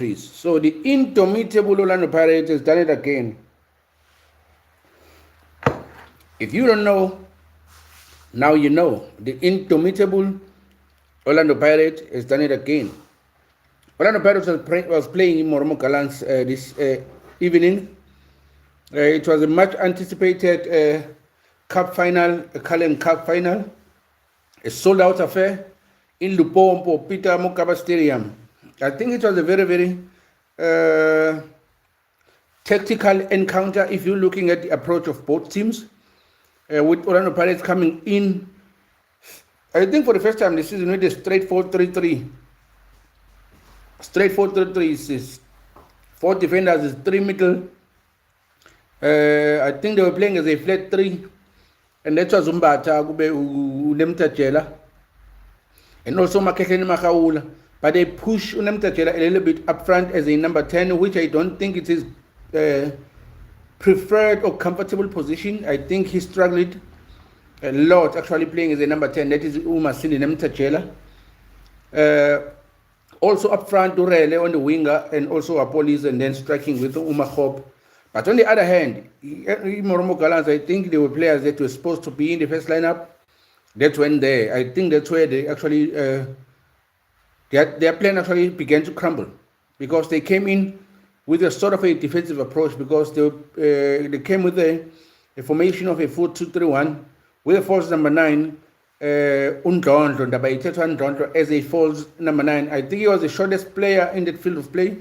So the Indomitable Orlando Pirates has done it again. If you don't know, now you know. The Indomitable Orlando Pirates has done it again. Orlando Pirates was playing in Moromo Gallants this evening. It was a much anticipated cup final, a Cullen Cup final, a sold out affair in Lupompo, Peter Mokaba Stadium. I think it was a very, very tactical encounter if you're looking at the approach of both teams. With Orlando Pirates coming in, I think for the first time this season with a straight 4-3-3. Straight 4-3-3 is 4 defenders, is 3 middle. I think they were playing as a flat 3. And that was Umbata, Unemtajela, and also Makekeni Makaula. But they push Unemtajela a little bit up front as a number 10, which I don't think it is preferred or comfortable position. I think he struggled a lot actually playing as a number 10. That is Umasini Nemtajela. Also up front, Durele on the winger, and also Apolis, and then striking with Umahop. But on the other hand, Moromo Gallants, I think they were players that were supposed to be in the first lineup. That's when I think that's where they actually, their plan actually began to crumble, because they came in with a sort of a defensive approach, because they came with a formation of a 4-2-3-1 with a false number 9, Undondlo, as a false number 9. I think he was the shortest player in that field of play,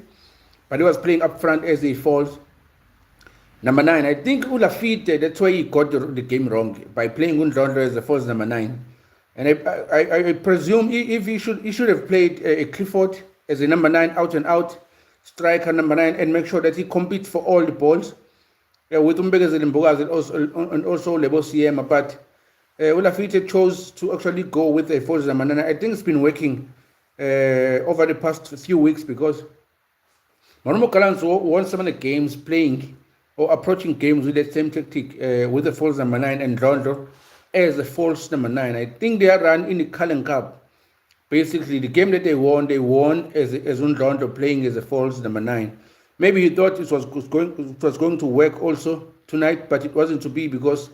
but he was playing up front as a false number 9. I think Ulafite, that's why he got the game wrong, by playing Undondlo as a false number 9. And I presume if he should have played Clifford as a number 9, out and out striker number 9, and make sure that he competes for all the balls with Umbegazeli Mbogazi and also Lebo Siema. But Ulafite chose to actually go with a false number 9. I think it's been working over the past few weeks, because Moromo Gallants won some of the games playing or approaching games with that same tactic, with the false number 9 and Rondo as a false number 9. I think they are run in the Cullen Cup. Basically, the game that they won as Rondo playing as a false number 9. Maybe he thought it was going to work also tonight, but it wasn't to be, because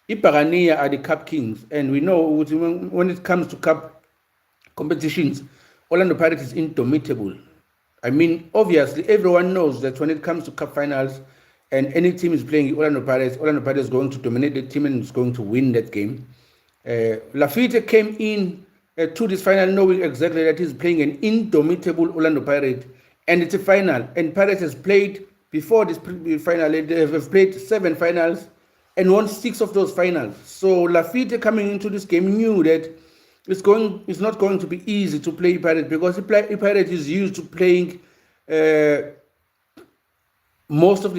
Ipagania are the Cup Kings, and we know when it comes to Cup competitions, Orlando Pirates is indomitable. I mean, obviously, everyone knows that when it comes to Cup finals, and any team is playing Orlando Pirates is going to dominate the team and is going to win that game. Lafitte came in to this final knowing exactly that he's playing an indomitable Orlando Pirate, and it's a final. And Pirates has played before this final. They have played 7 finals and won 6 of those finals. So Lafitte coming into this game knew that it's not going to be easy to play Pirates, because Pirates is used to playing most of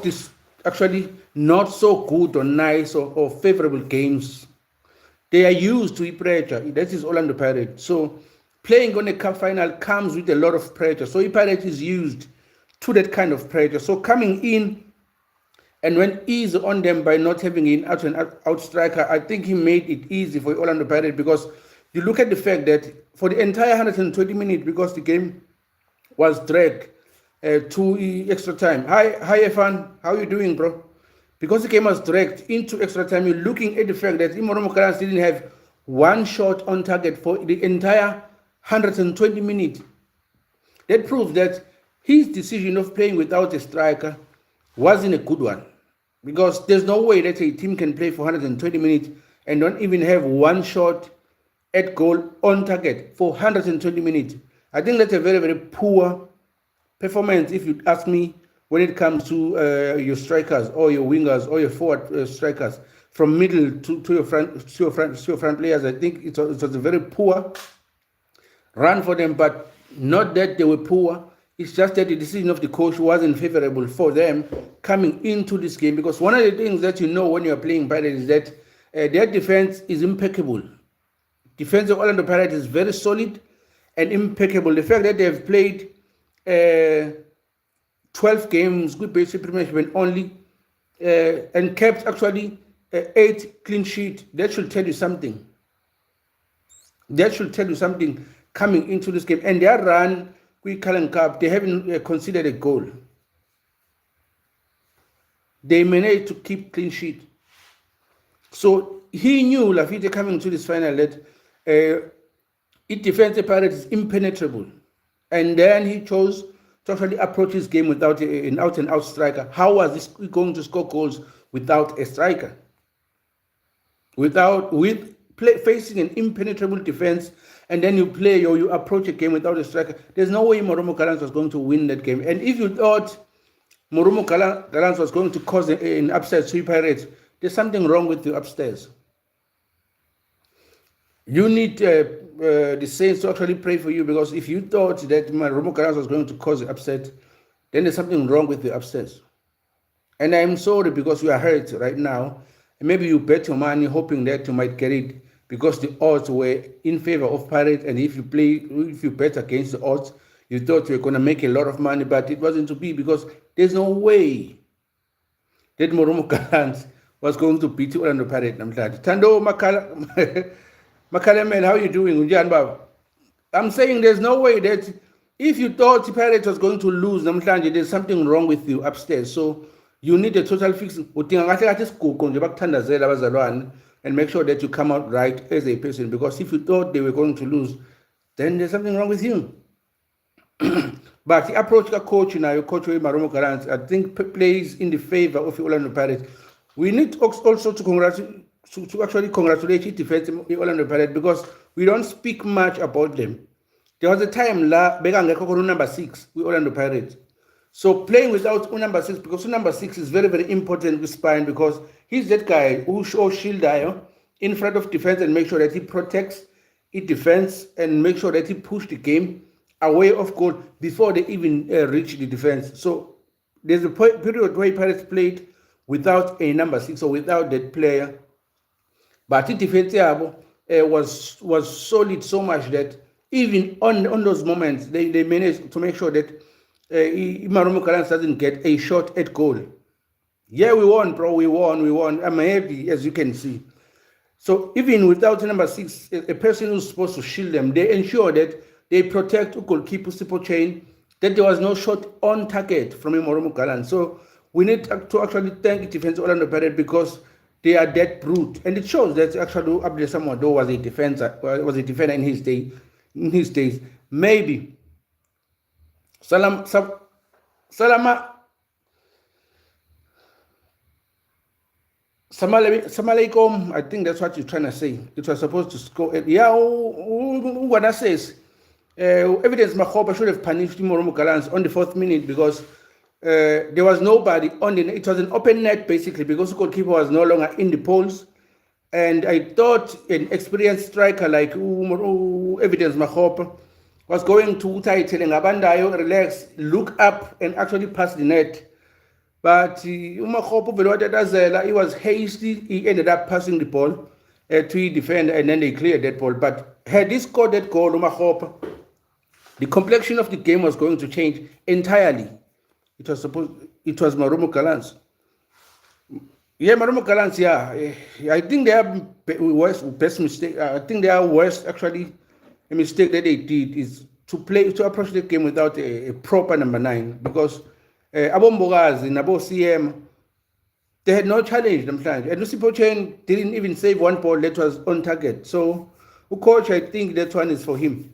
this actually not so good or nice or favorable games. They are used to pressure. That is Orlando Pirates. So playing on a cup final comes with a lot of pressure. So Pirates is used to that kind of pressure. So coming in and went easy on them by not having an out striker, I think he made it easy for Orlando Pirates, because you look at the fact that for the entire 120 minutes, because the game was dragged to extra time. Hi Efan, how are you doing, bro? Because the game was dragged into extra time, you're looking at the fact that Moromo Gallants didn't have one shot on target for the entire 120 minutes. That proves that his decision of playing without a striker wasn't a good one, because there's no way that a team can play for 120 minutes and don't even have one shot at goal on target for 120 minutes. I think that's a very, very poor performance, if you ask me, when it comes to your strikers or your wingers or your forward strikers, from middle to your front players. I think it was a very poor run for them, but not that they were poor. It's just that the decision of the coach wasn't favorable for them coming into this game, because one of the things that you know when you're playing Pirates is that their defense is impeccable. Defense of Orlando Pirates is very solid and impeccable. The fact that they have played 12 games, good basic premiership only, and kept actually 8 clean sheet, that should tell you something. That should tell you something coming into this game. And their run Cullen Cup, they haven't considered a goal. They managed to keep clean sheet. So he knew Lafite coming to this final that it defends the Pirates is impenetrable. And then he chose to actually approach his game without an out-and-out striker. How was this going to score goals without a striker? Facing an impenetrable defense, and then you play or you approach a game without a striker. There's no way Moromo Gallants was going to win that game. And if you thought Moromo Gallants was going to cause an upset to Pirates, there's something wrong with you upstairs. You need the Saints to actually pray for you, because if you thought that Moromo Gallants was going to cause an upset, then there's something wrong with you upstairs. And I'm sorry because you are hurt right now. Maybe you bet your money hoping that you might get it because the odds were in favor of Pirates, and if you bet against the odds, you thought you were going to make a lot of money, but it wasn't to be, because there's no way that Moromo Gallants was going to beat Orlando Pirates. Tando Makalemel, how are you doing? I'm saying there's no way that if you thought Pirates was going to lose, there's something wrong with you upstairs. So you need a total fix. And make sure that you come out right as a person, because if you thought they were going to lose, then there's something wrong with you. But the approach of coach now, your coach Moromo Gallants, I think plays in the favor of the Orlando Pirates. We need also to actually congratulate the defense in Orlando Pirates, because we don't speak much about them. There was a time number 6 with Orlando Pirates. So playing without number 6, because number 6 is very, very important with spine, because he's that guy who shows shield in front of defense and make sure that he protects the defense and make sure that he pushes the game away of goal before they even reach the defense. So there's a period where Pirates played without a number 6 or without that player. But the defense was solid so much that even on those moments, they managed to make sure that Moromo Gallants doesn't get a shot at goal. Yeah, we won, bro. We won. I'm happy, as you can see. So even without number 6, a person who's supposed to shield them, they ensure that they protect the goalkeeper support chain, that there was no shot on target from Moromo Gallants. So we need to actually thank the defense of Orlando Pirates, because they are that brute, and it shows that actually Abdel Samado was a defender in his days. Maybe Salama. Samalaikum, I think that's what you're trying to say. It was supposed to score. Yeah, what says, evidence Makhoba should have punished Moromo Gallants on the 4th minute, because there was nobody on the net. It was an open net, basically, because the goalkeeper was no longer in the poles. And I thought an experienced striker like Evidence Makhoba was going to telling Abandayo, relax, look up, and actually pass the net. But he was hasty. He ended up passing the ball to the defender, and then they cleared that ball. But had he scored that goal, the complexion of the game was going to change entirely. It was Moromo Gallants. Yeah, Moromo Gallants, yeah. I think they are best mistake. I think they are worst, actually. A mistake that they did is to approach the game without a proper number 9, because Abombogazi and Abo CM, they had no challenge themselves. And Lucy Pochen didn't even save one ball that was on target. So, coach, I think that one is for him.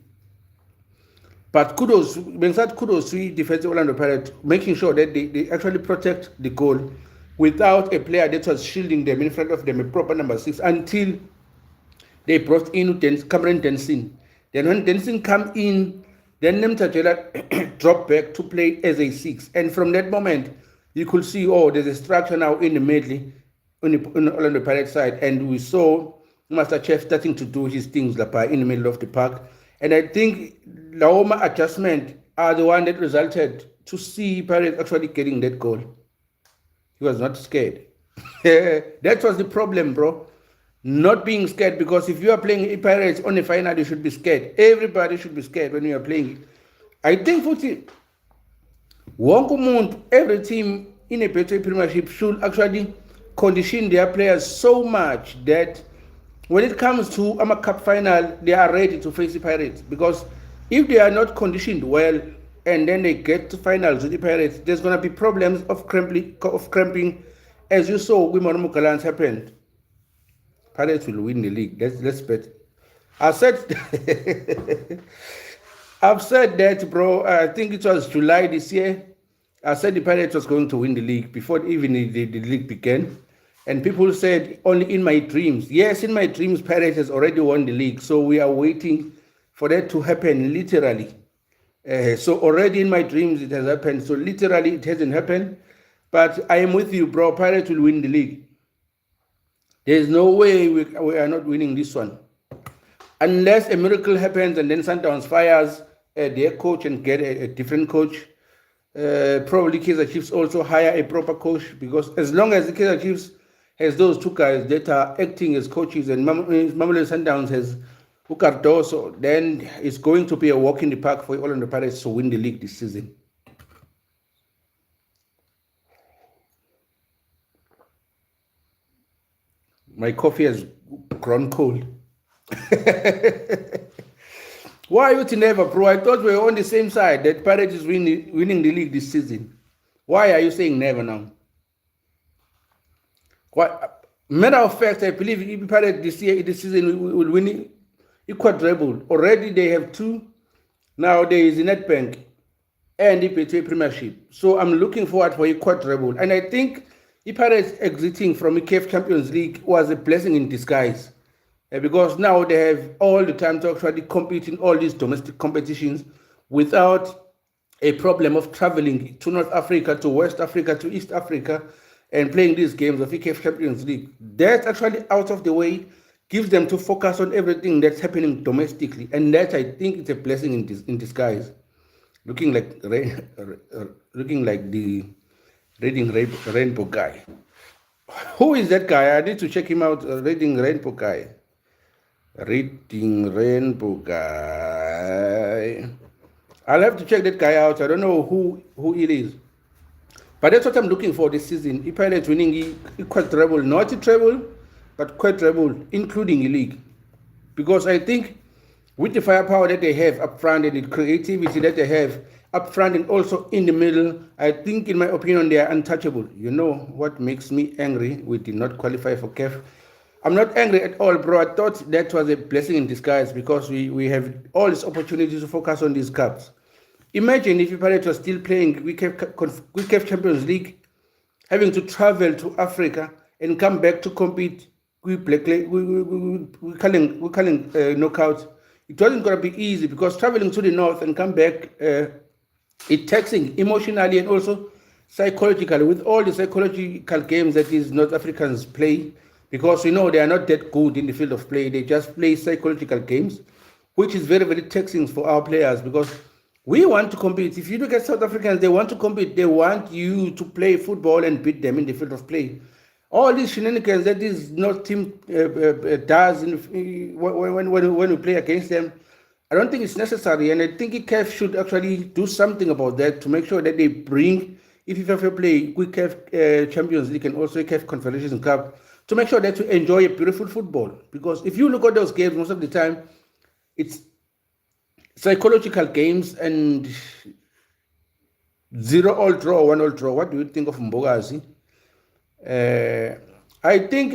But kudos to the defensive Orlando Pirates, making sure that they actually protect the goal without a player that was shielding them in front of them, a proper number 6, until they brought in Cameron Denson. Then when Denson come in, then Nemtajela dropped back to play as a 6. And from that moment, you could see, there's a structure now in the middle, on the Orlando Pirates side. And we saw Master Chef starting to do his things in the middle of the park. And I think Laoma adjustment are the one that resulted to see Pirates actually getting that goal. He was not scared. That was the problem, bro. Not being scared, because if you are playing Pirates on the final, you should be scared. Everybody should be scared when you are playing it. I think every team in a Betway Premiership should actually condition their players so much that when it comes to a cup final, they are ready to face the Pirates. Because if they are not conditioned well, and then they get to finals with the Pirates, there's going to be problems of cramping, as you saw with Monomukalans happened. Pirates will win the league. Let's bet. I said, I've said that, bro. I think it was July this year. I said the Pirates was going to win the league before even the league began. And people said, only in my dreams. Yes, in my dreams, Pirates has already won the league. So we are waiting for that to happen, literally. So already in my dreams, it has happened. So literally, it hasn't happened. But I am with you, bro. Pirates will win the league. There's no way we are not winning this one. Unless a miracle happens and then Sundowns fires their coach and get a different coach. Probably Kaizer Chiefs also hire a proper coach, because as long as the Kaizer Chiefs has those two guys that are acting as coaches and Mamelodi Sundowns has Cardoso, then it's going to be a walk in the park for Orlando Pirates to win the league this season. My coffee has grown cold. Why are you never, bro? I thought we were on the same side, that Pirates is winning the league this season. Why are you saying never now? Matter of fact, I believe if Pirates this season will win a quadruple. Already they have two. Now there is a Nedbank and the Betway Premiership. So I'm looking forward for a quadruple. And I think the Pirates exiting from the CAF Champions League was a blessing in disguise. Because now they have all the time to actually compete in all these domestic competitions without a problem of traveling to North Africa, to West Africa, to East Africa, and playing these games of the CAF Champions League. That's actually out of the way, gives them to focus on everything that's happening domestically. And that, I think, is a blessing in disguise. Looking like the Reading Rainbow guy. Who is that guy? I need to check him out. Reading Rainbow guy. Reading Rainbow guy. I'll have to check that guy out. I don't know who it is. But that's what I'm looking for this season. If Pirates winning a quadruple, not a treble, but quadruple, including a league. Because I think with the firepower that they have up front and the creativity that they have up front and also in the middle, I think, in my opinion, they are untouchable. You know what makes me angry? We did not qualify for CAF. I'm not angry at all, bro. I thought that was a blessing in disguise, because we have all these opportunities to focus on these cups. Imagine if Pirates was still playing CAF Champions League, having to travel to Africa and come back to compete with knockouts. It wasn't going to be easy, because traveling to the north and come back, it's taxing emotionally and also psychologically, with all the psychological games that these North Africans play, because we know they are not that good in the field of play. They just play psychological games, which is very, very taxing for our players, because we want to compete. If you look at South Africans, they want to compete. They want you to play football and beat them in the field of play. All these shenanigans that this North team does when we play against them, I don't think it's necessary. And I think CAF should actually do something about that to make sure that they bring, if you ever play with CAF Champions League and also CAF Confederations Cup, to make sure that you enjoy a beautiful football. Because if you look at those games, most of the time, it's psychological games and 0-all draw, 1-all draw. What do you think of Mbogazi? I think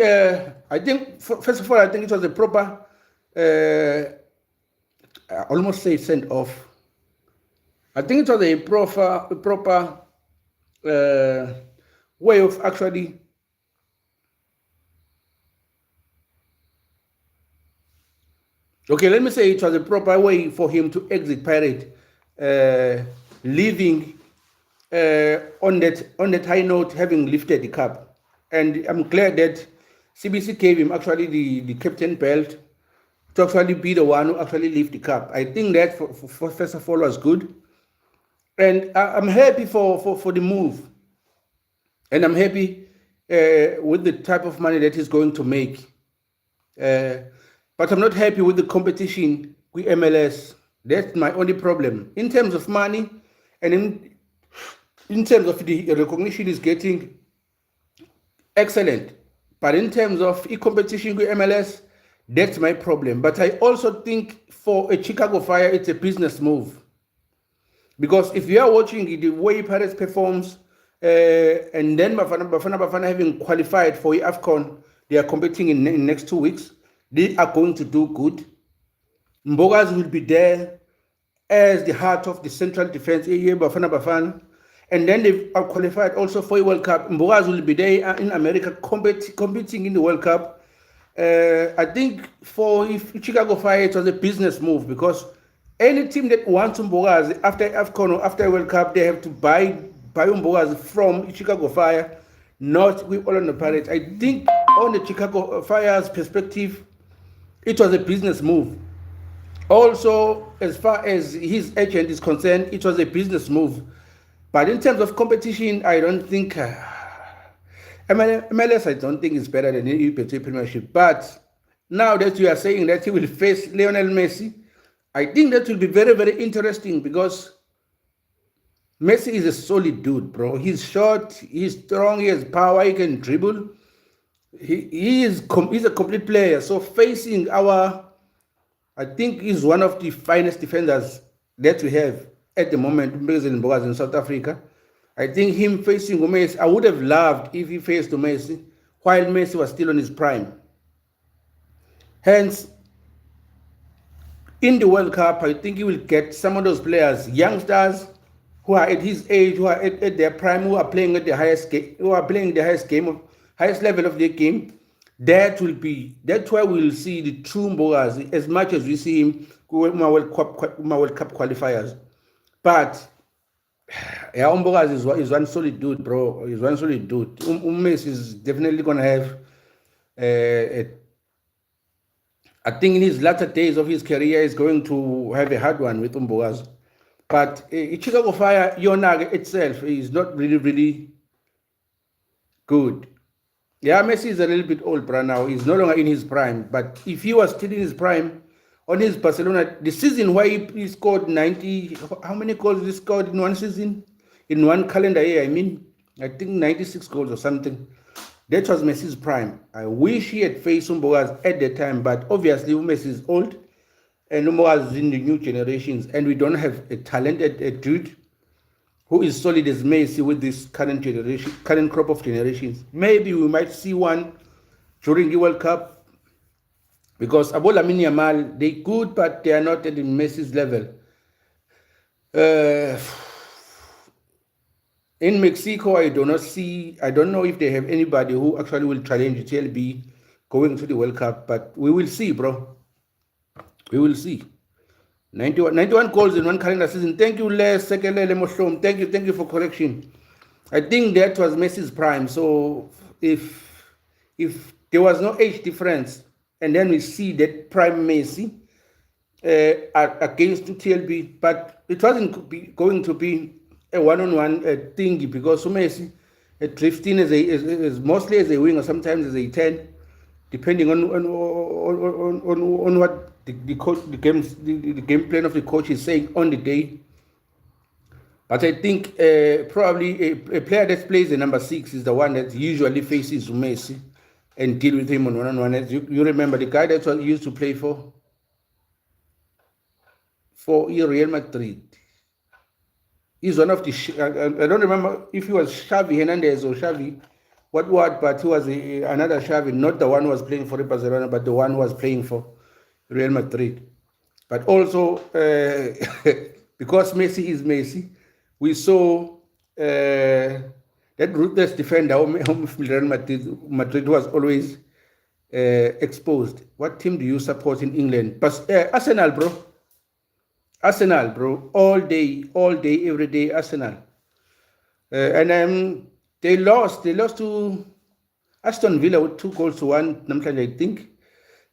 first of all, I think it was a proper, I almost say send off. I think it was a proper way of actually let me say it was a proper way for him to exit Pirate, leaving on that high note, having lifted the cup. And I'm glad that CBC gave him actually the captain belt to actually be the one who actually lift the cup. I think that for first of all was good. And I'm happy for the move. And I'm happy with the type of money that he's going to make. But I'm not happy with the competition with MLS. That's my only problem. In terms of money and in terms of the recognition he's getting, excellent. But in terms of competition with MLS, that's my problem. But I also think for a Chicago Fire, it's a business move. Because if you are watching the way Paris performs, and then Bafana having qualified for AFCON, they are competing in next 2 weeks. They are going to do good. Mbogas will be there as the heart of the central defense, Bafana. And then they are qualified also for a World Cup. Mbogas will be there in America competing in the World Cup. I think for Chicago Fire, it was a business move because any team that wants Mbogas after AFCON or after World Cup, they have to buy Mbogas from Chicago Fire, not with Orlando Pirates. I think on the Chicago Fire's perspective, it was a business move. Also, as far as his agent is concerned, it was a business move. But in terms of competition, I don't think MLS, I don't think is better than the UPT Premiership. But now that you are saying that he will face Lionel Messi, I think that will be very, very interesting because Messi is a solid dude, bro. He's short, he's strong, he has power, he can dribble. He's a complete player. So facing I think he's one of the finest defenders that we have at the moment in South Africa. I think him facing Messi, I would have loved if he faced Messi while Messi was still on his prime. Hence, in the World Cup, I think he will get some of those players, youngsters who are at his age, who are at their prime, who are playing at the highest highest level of their game. That's where we'll see the true Mbogas as much as we see him in my World Cup qualifiers. But Mbogas is one solid dude, bro. He's one solid dude. Messi is definitely gonna have I think in his latter days of his career, he's going to have a hard one with Mbogas. But Chicago Fire, Yonaga itself is not really, really good. Yeah, Messi is a little bit old, bro, now. He's no longer in his prime. But if he was still in his prime, on his Barcelona, the season where he scored 90, how many goals he scored in one season? In one calendar year, I think 96 goals or something. That was Messi's prime. I wish he had faced Mbogas at the time, but obviously Messi is old, and Mbogas is in the new generations, and we don't have a talented dude who is solid as Messi with this current crop of generations. Maybe we might see one during the World Cup because Lamine Yamal, they good, but they are not at Messi's level. In Mexico, I don't know if they have anybody who actually will challenge TLB going to the World Cup, but we will see, bro. We will see. 91 goals in one calendar season. Thank you, Les Sekelele Moshom. Thank you for correction. I think that was Messi's prime. So if there was no age difference, and then we see that prime Messi against TLB, but it wasn't going to be a one-on-one thingy because Messi drifts in as mostly as a winger, sometimes as a 10, depending on what the game plan of the coach is saying on the day. But I think probably a player that plays the number 6 is the one that usually faces Messi and deal with him on one-on-one. You remember the guy that used to play for Real Madrid. He's one of the, I don't remember if he was Xavi Hernandez or Xavi, but he was another Xavi, not the one who was playing for Barcelona, but the one who was playing for Real Madrid. But also, because Messi is Messi, we saw that ruthless defender of Real Madrid was always exposed. What team do you support in England? Arsenal, bro. Arsenal, bro. All day, every day, Arsenal. And they lost to Aston Villa with 2-1, I think.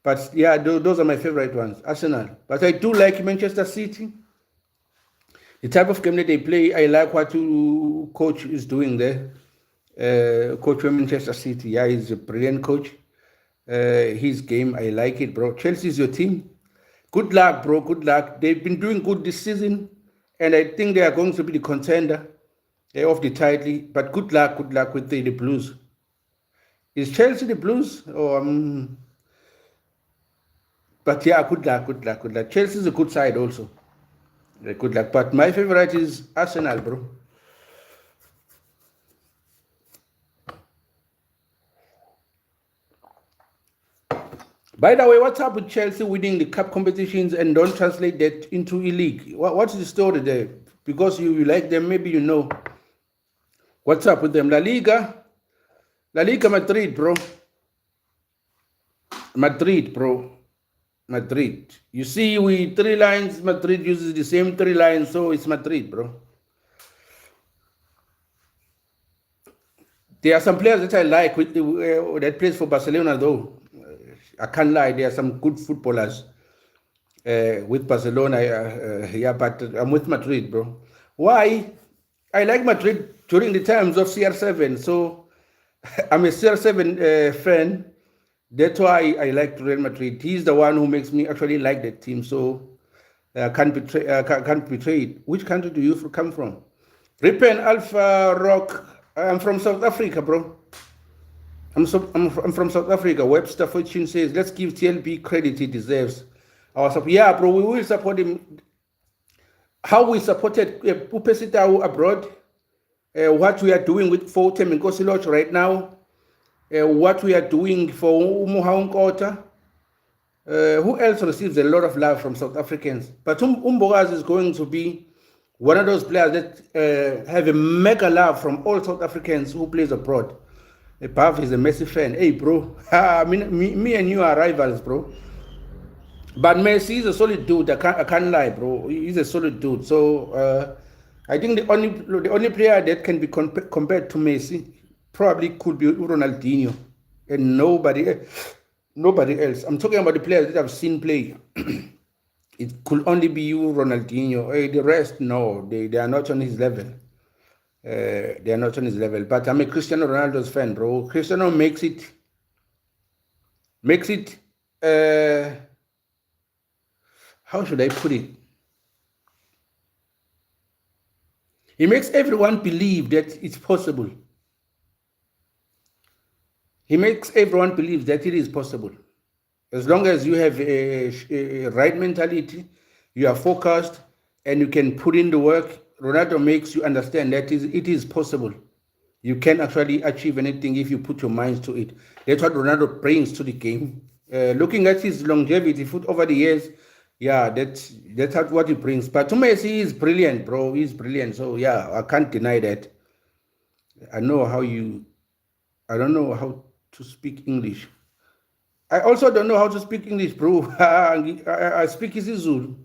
But yeah, those are my favorite ones, Arsenal. But I do like Manchester City. The type of game that they play, I like what coach is doing there. Coach of Manchester City, yeah, he's a brilliant coach. His game, I like it, bro. Chelsea is your team. Good luck, bro. Good luck. They've been doing good this season, and I think they are going to be the contender of the title. But good luck with the Blues. Is Chelsea the Blues? But yeah, good luck. Chelsea is a good side also. Good luck. But my favorite is Arsenal, bro. By the way, what's up with Chelsea winning the cup competitions and don't translate that into a league? What's the story there? Because you like them, maybe you know. What's up with them? La Liga Madrid, bro. Madrid, bro. Madrid. You see, we 3 lines, Madrid uses the same 3 lines, so it's Madrid, bro. There are some players that I like that plays for Barcelona, though. I can't lie, there are some good footballers with Barcelona. Yeah, but I'm with Madrid, bro. Why? I like Madrid during the times of CR7, so I'm a CR7 fan. That's why I like Real Madrid. He's the one who makes me actually like the team. So can't betray it. Which country do you come from? Ripen Alpha Rock. I'm from South Africa, bro. I'm from South Africa. Webster Fortune says, let's give TLB credit he deserves. Yeah, bro, we will support him. How we supported Pupesitau abroad, what we are doing with Fortem and Kosiloch right now, what we are doing for Umuhaun Kota. Who else receives a lot of love from South Africans? But Umbogas is going to be one of those players that have a mega love from all South Africans who plays abroad. Pav is a Messi fan. Hey, bro. I mean, me and you are rivals, bro. But Messi is a solid dude. I can't lie, bro. He's a solid dude. So I think the only player that can be compared to Messi probably could be Ronaldinho, and nobody else. I'm talking about the players that I've seen play. It could only be you, Ronaldinho. The rest, no, they are not on his level. They are not on his level. But I'm a Cristiano Ronaldo's fan, bro. Cristiano makes it. How should I put it? He makes everyone believe that it's possible. He makes everyone believe that it is possible. As long as you have a right mentality, you are focused, and you can put in the work, Ronaldo makes you understand that it is possible. You can actually achieve anything if you put your mind to it. That's what Ronaldo brings to the game. Looking at his longevity over the years, yeah, that's what he brings. But to Messi, he's brilliant, bro. He's brilliant. So yeah, I can't deny that. I don't know how to speak English. I also don't know how to speak English, bro. I speak isiZulu,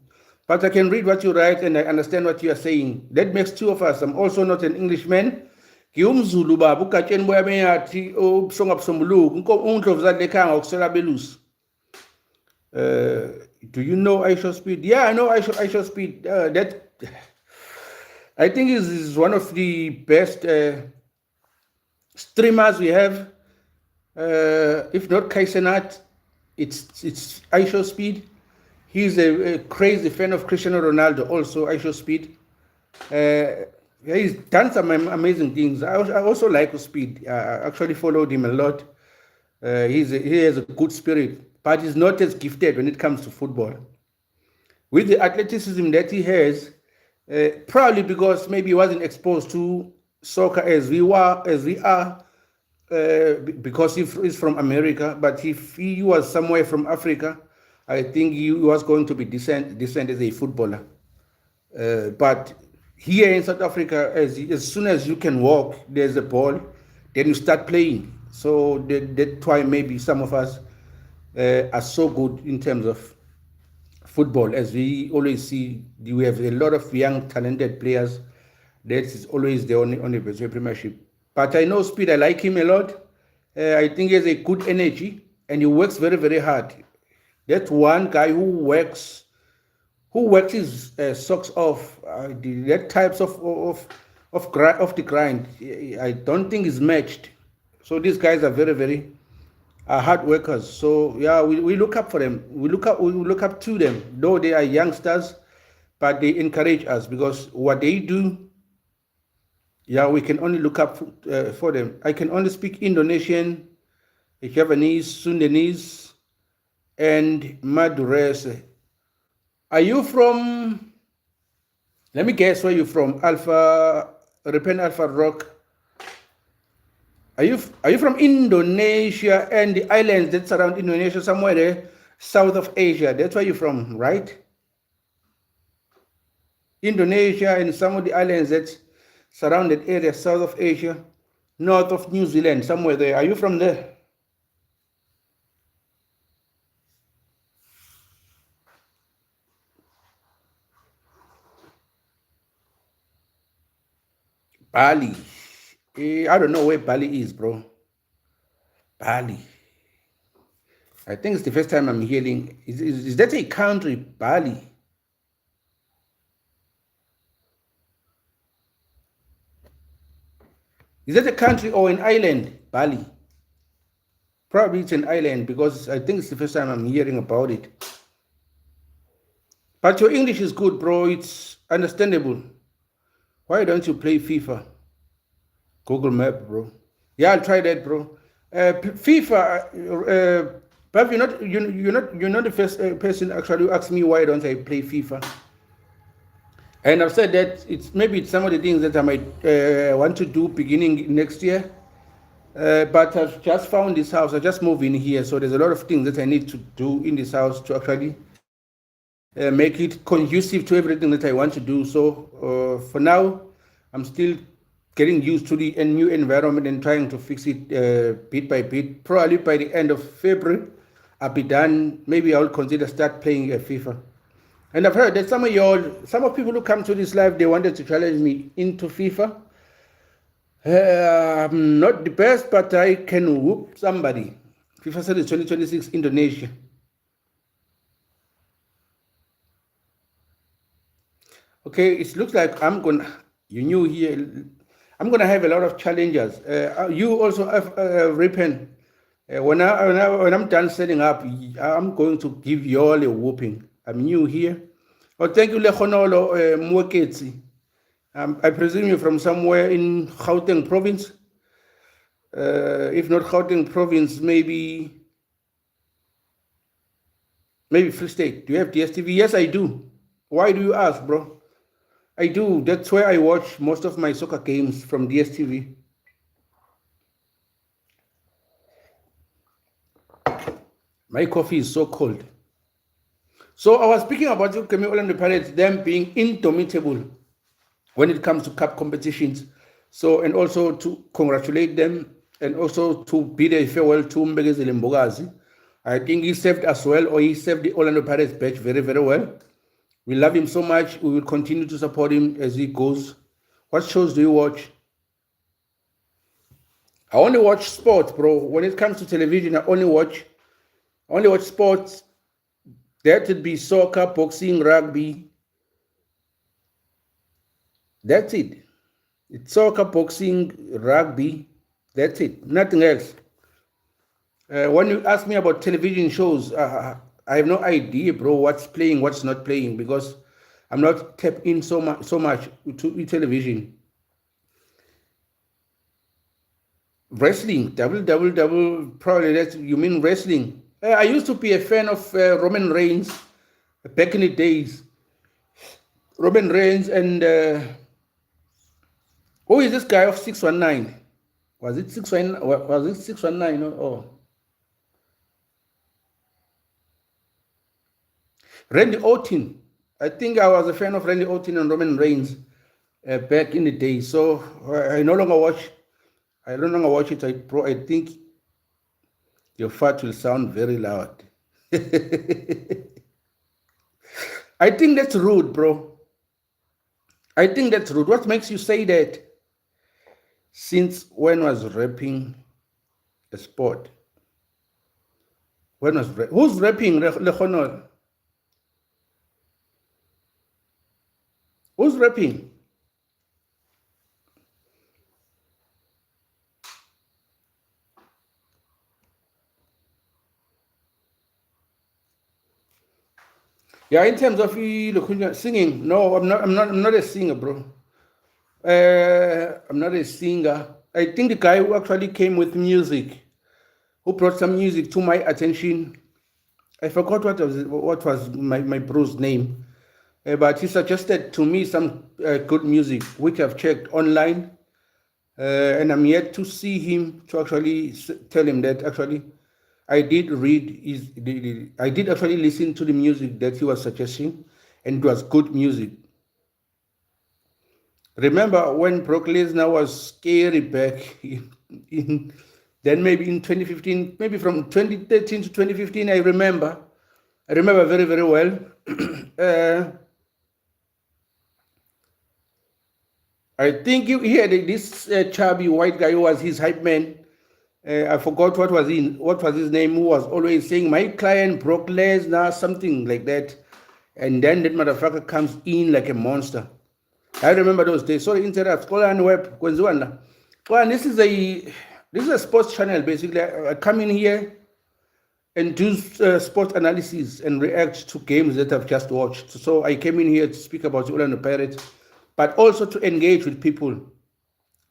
but I can read what you write and I understand what you are saying. That makes two of us. I'm also not an Englishman. Ngiyumzulu baba ugatsheni boya beyathi obusonga busombuluku undlovu zalekhanga okusela belusi. Do you know Aisha Speed? Yeah, I know Aisha Speed. That I think is one of the best streamers we have. If not Kaisenat, it's Aisha Speed. He's a crazy fan of Cristiano Ronaldo. Also, Aisha Speed. He's done some amazing things. I also like Speed. I actually followed him a lot. He has a good spirit, but he's not as gifted when it comes to football. With the athleticism that he has, probably because maybe he wasn't exposed to soccer as we are, because he's from America. But if he was somewhere from Africa, I think he was going to be decent as a footballer. But here in South Africa, as soon as you can walk, there's a ball, then you start playing. So that's why maybe some of us are so good in terms of football. As we always see, we have a lot of young, talented players. That is always the only Premiership. But I know Speed, I like him a lot. I think he has a good energy and he works very, very hard. That's one guy who works his socks off. That types of the grind, I don't think is matched. So these guys are very, very hard workers. So yeah, we look up for them. We look up to them. Though they are youngsters, but they encourage us because what they do. Yeah, we can only look up for them. I can only speak Indonesian, Javanese, Sundanese, and Madurese. Are you from Let me guess where you're from. Repent Alpha Rock. Are you from Indonesia and the islands that surround Indonesia, somewhere there, south of Asia? That's where you're from, right? Indonesia and some of the islands that surround that area, south of Asia, north of New Zealand, somewhere there. Are you from there? Bali. I don't know where Bali is, bro. Bali. I think it's the first time I'm hearing. Is that a country, Bali? Is that a country or an island, Bali? Probably it's an island because I think it's the first time I'm hearing about it. But your English is good, bro. It's understandable. Why don't you play FIFA? Google Map, bro. Yeah, I'll try that, bro. FIFA. But you're not the first person actually who asked me why don't I play FIFA. And I've said that maybe it's some of the things that I might want to do beginning next year. But I've just found this house. I just moved in here, so there's a lot of things that I need to do in this house to actually make it conducive to everything that I want to do. So for now, I'm still getting used to the new environment and trying to fix it bit by bit. Probably by the end of February, I'll be done. Maybe I'll consider start playing FIFA. And I've heard that some of people who come to this live, they wanted to challenge me into FIFA. I'm not the best, but I can whoop somebody. FIFA Series 2026 Indonesia. Okay, it looks like you're new here. I'm gonna have a lot of challenges. You also have Ripen. When I'm done setting up, I'm going to give you all a whooping. I'm new here. Oh, thank you, Lehonolo Mweketsi. I presume you're from somewhere in Gauteng province. If not Gauteng province, maybe Free State. Do you have DSTV? Yes, I do. Why do you ask, bro? I do. That's where I watch most of my soccer games, from DSTV. My coffee is so cold. So I was speaking about Orlando Pirates, them being indomitable when it comes to cup competitions. So, and also to congratulate them, and also to bid a farewell to Mbegezile Mbogazi. I think he served as well, or he served the Orlando Pirates badge very, very well. We love him so much. We will continue to support him as he goes. What shows do you watch? I only watch sports, bro. When it comes to television, I only watch sports. That would be soccer, boxing, rugby. That's it. It's soccer, boxing, rugby. That's it. Nothing else. When you ask me about television shows, I have no idea, bro, what's playing, what's not playing, because I'm not tapped in so much to television. Wrestling, double, probably that you mean wrestling. I used to be a fan of Roman Reigns back in the days. Roman Reigns and who is this guy of 619? Was it 619? Oh. Randy Orton. I think I was a fan of Randy Orton and Roman Reigns back in the day. So I no longer watch it. I think your fart will sound very loud. I think that's rude, bro. I think that's rude. What makes you say that? Since when was rapping a sport? Who's rapping, Lehonol? Who's rapping? Yeah, in terms of singing, no, I'm not a singer, bro. I'm not a singer. I think the guy who actually came with music, who brought some music to my attention, I forgot what was my bro's name. But he suggested to me some good music, which I've checked online, and I'm yet to see him to actually tell him that actually I did read I did actually listen to the music that he was suggesting, and it was good music. Remember when Brock Lesnar was scary back then maybe in 2015, maybe from 2013 to 2015, I remember very, very well. I think he had this chubby white guy who was his hype man. I forgot what was his name, who was always saying, my client Brock Lesnar, something like that. And then that motherfucker comes in like a monster. I remember those days. Sorry, interrupt. Call on web. Well, this is a sports channel basically. I come in here and do sports analysis and react to games that I've just watched. So I came in here to speak about the Orlando Pirates, but also to engage with people,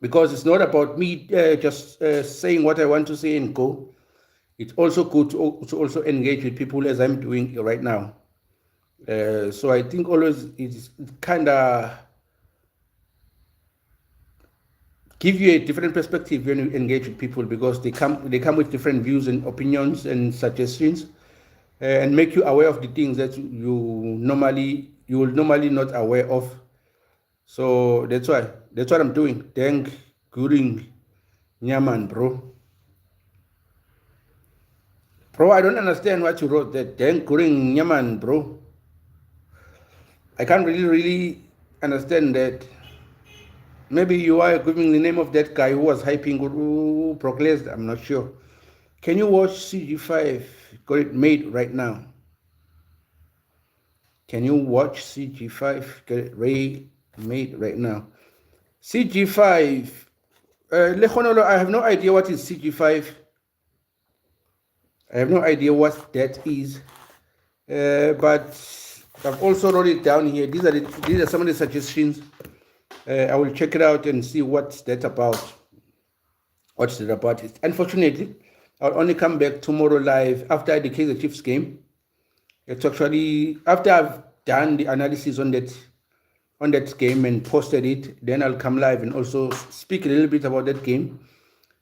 because it's not about me just saying what I want to say and go. It's also good to also engage with people as I'm doing right now. So I think always it's kind of give you a different perspective when you engage with people, because they come with different views and opinions and suggestions, and make you aware of the things that you will normally not aware of. So that's what I'm doing. Thank Guring Nyaman, bro. Bro, I don't understand what you wrote there. Thank Guring Nyaman, bro. I can't really understand that. Maybe you are giving the name of that guy who was hyping Brock Lesnar. I'm not sure. Can you watch CG5? Got it made right now. Can you watch CG5? Get it made right now. CG5. I have no idea what is CG5. I have no idea what that is. But I've also wrote it down here. These are some of the suggestions. I will check it out and see what's that about. What's it about? Unfortunately, I'll only come back tomorrow live after the Kaizer Chiefs game. It's actually after I've done the analysis on that game and posted it. Then I'll come live and also speak a little bit about that game.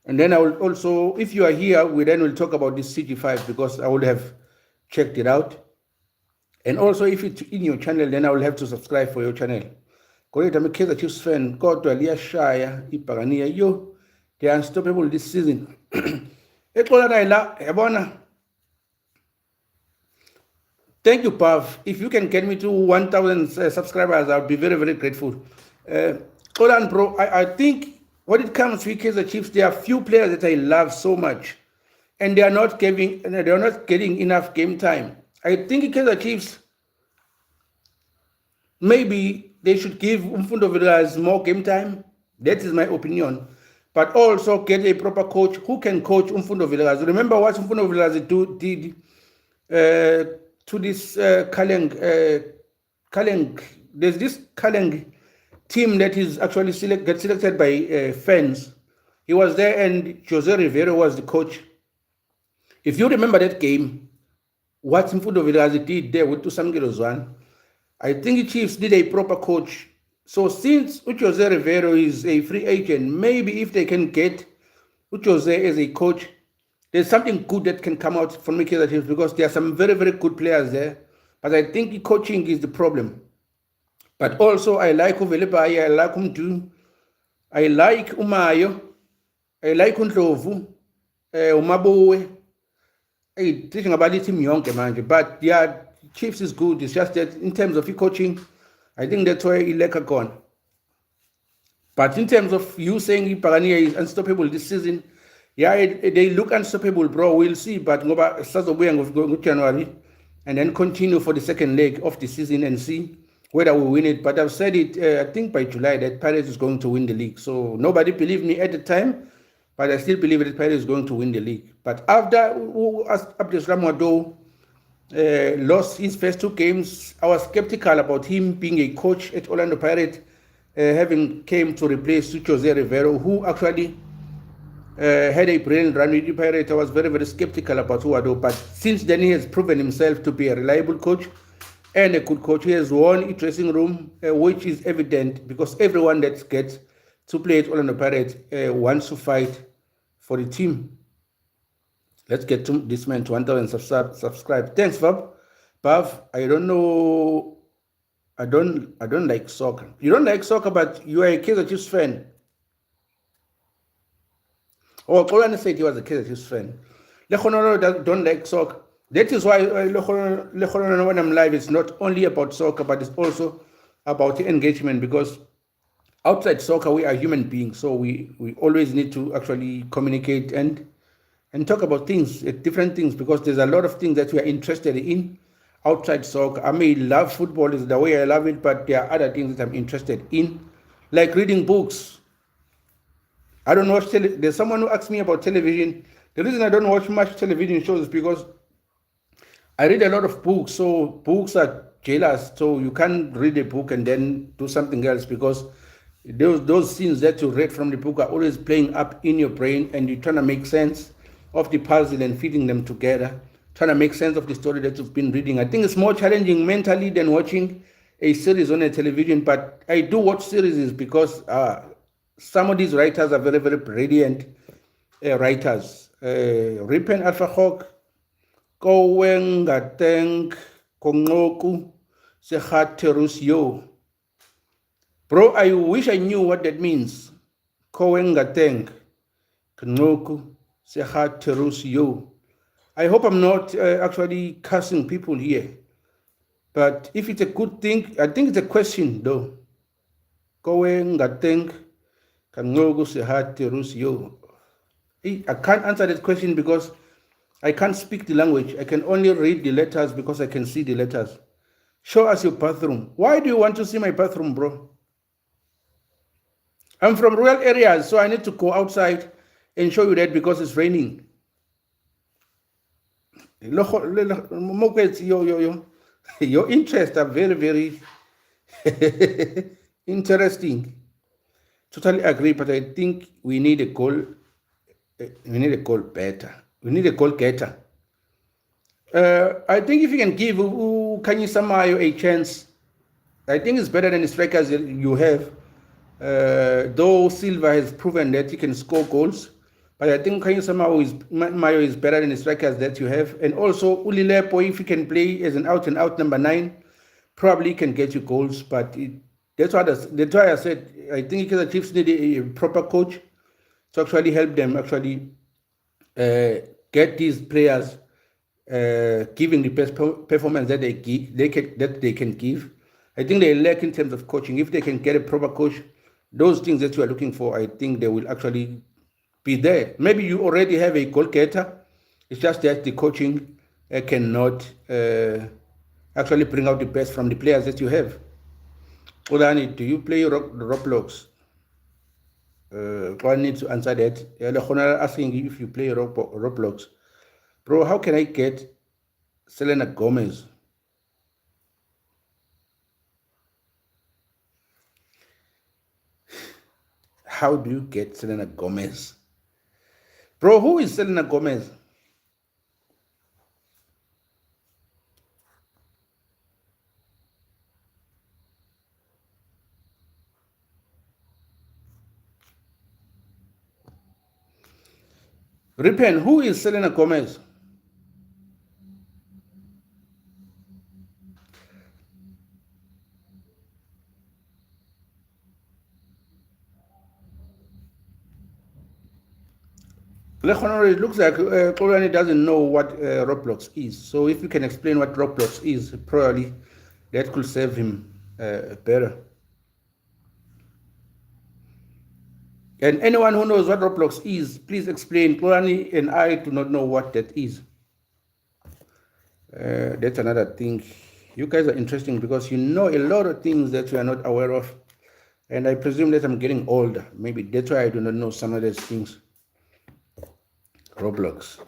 And then I will also, if you are here, we'll talk about this CG5, because I would have checked it out. And also, if it's in your channel, then I will have to subscribe for your channel. Correct, I'm a Kaizer Chiefs fan. Kodwa liyashaya ibhakaniya yo. They are unstoppable this season. Thank you, Pav. If you can get me to 1,000 subscribers, I'll be very, very grateful. Bro, I think when it comes to Kaizer Chiefs, there are few players that I love so much, and they are not getting enough game time. I think Kaizer Chiefs, maybe they should give Mfundo Villas more game time. That is my opinion. But also get a proper coach who can coach Mfundo Villas. Remember what Mfundo Villas did to this Kaleng. There's this Kaleng team that is actually gets selected by fans. He was there, and Jose Rivero was the coach. If you remember that game, what Mfundo Villas did there with Tusamgelo Zwan, I think the Chiefs did a proper coach. So since Jose Rivero is a free agent, maybe if they can get Jose as a coach, there's something good that can come out from the Kaizer Chiefs, because there are some very, very good players there. But I think the coaching is the problem. But also, I like Uvelebai, I like Umdu, I like Umayo, I like Undlovu, Umabowe. Hey, teaching about the team young, but yeah, Chiefs is good. It's just that in terms of the coaching, I think that's why Ileka gone. But in terms of you saying Pagania is unstoppable this season, yeah, they look unstoppable, bro. We'll see. But go January and then continue for the second leg of the season and see whether we win it. But I've said it, I think by July, that Pirates is going to win the league. So nobody believed me at the time, but I still believe that Pirates is going to win the league. But after Abdus Ramado lost his first two games, I was skeptical about him being a coach at Orlando Pirates, having came to replace Jose Rivero, who actually had a brilliant run with the Pirates. I was very, very skeptical about Uado, but since then he has proven himself to be a reliable coach, and a good coach. He has won a dressing room, which is evident because everyone that gets to play at Orlando Pirates wants to fight for the team. Let's get to this man to 1,000 subscribe. Thanks, Bob. Bob, I don't know. I don't like soccer. You don't like soccer, but you are a Kaizer Chiefs fan. Oh, Koran said he was a Kaizer Chiefs fan. Lehono don't like soccer. That is why Lehono, when I'm live, it's not only about soccer, but it's also about engagement, because outside soccer, we are human beings. So we always need to actually communicate and talk about things, different things, because there's a lot of things that we are interested in outside soccer. I may love football is the way I love it, but there are other things that I'm interested in, like reading books. I don't watch there's someone who asked me about television. The reason I don't watch much television shows is because I read a lot of books. So books are jealous. So you can't read a book and then do something else, because those scenes that you read from the book are always playing up in your brain, and you're trying to make sense of the puzzle and fitting them together, trying to make sense of the story that you've been reading. I think it's more challenging mentally than watching a series on a television, but I do watch series because some of these writers are very, very brilliant writers. Ripen Alpha Hawk, Kowengateng, Kongoku, Sehaterus Yo. Bro, I wish I knew what that means. Kowengateng, Kongoku, Sehaterus Yo. I hope I'm not actually cursing people here. But if it's a good thing, I think it's a question though. Kowengateng, Kongoku, Sehaterus Yo. I can't answer that question because I can't speak the language. I can only read the letters because I can see the letters. Show us your bathroom. Why do you want to see my bathroom, bro? I'm from rural areas, so I need to go outside and show you that because it's raining. Your interests are very, very interesting. Totally agree, but I think we need a goal. We need a goal better. We need a goal getter. I think if you can give Kanye Samayo a chance, I think it's better than the strikers you have. Though Silva has proven that he can score goals, but I think Kanye Samayo is better than the strikers that you have. And also Ulilepo, if he can play as an out-and-out number 9, probably can get you goals. But that's why I said I think the Chiefs need a proper coach to actually help them actually get these players giving the best performance that they can give. I think they lack in terms of coaching. If they can get a proper coach, those things that you are looking for, I think they will actually be there. Maybe you already have a goal getter. It's just that the coaching cannot actually bring out the best from the players that you have. Olani, do you play Roblox? I need to answer that. Asking if you play Roblox. Bro, how can I get Selena Gomez? How do you get Selena Gomez? Bro, who is Selena Gomez? Ripen, who is Selena Gomez? It looks like Kolani doesn't know what Roblox is. So if you can explain what Roblox is, probably that could serve him better. And anyone who knows what Roblox is, please explain. Kolani and I do not know what that is. That's another thing. You guys are interesting because you know a lot of things that we are not aware of. And I presume that I'm getting older. Maybe that's why I do not know some of those things. Roblox.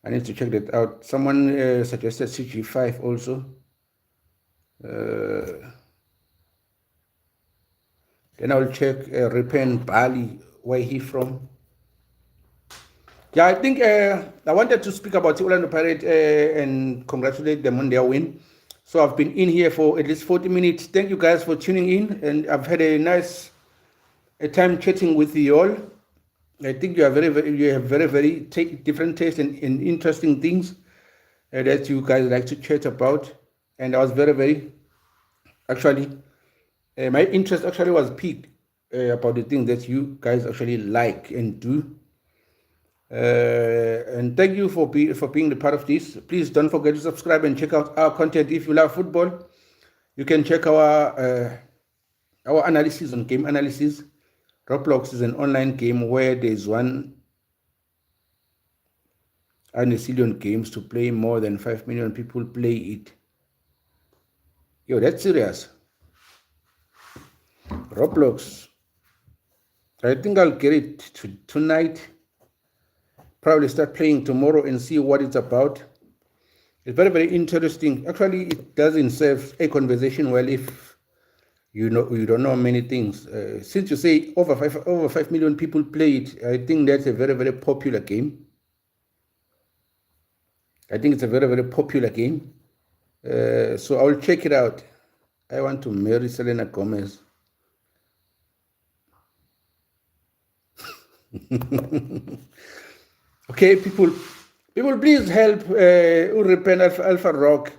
I need to check that out. Someone suggested CG5 also. Then I'll check Ripen Bali, where he from. Yeah, I think I wanted to speak about the Orlando Pirates and congratulate them on their win. So I've been in here for at least 40 minutes. Thank you guys for tuning in, and I've had a nice time chatting with you all. I think you are you have very different tastes and interesting things that you guys like to chat about. And I was very actually my interest actually was piqued about the things that you guys actually like and do. And thank you for being the part of this. Please don't forget to subscribe and check out our content. If you love football, you can check our analysis on game analysis. Roblox is an online game where there's one and a zillion games to play. More than 5 million people play it. Yo, that's serious. Roblox. I think I'll get it tonight. Probably start playing tomorrow and see what it's about. It's very interesting. Actually, it doesn't serve a conversation well if you don't know many things. Since you say over 5 million people play it, I think that's a very popular game. I think it's a very popular game. So I'll check it out. I want to marry Selena Gomez. Okay, people, please help Urepent Alpha Rock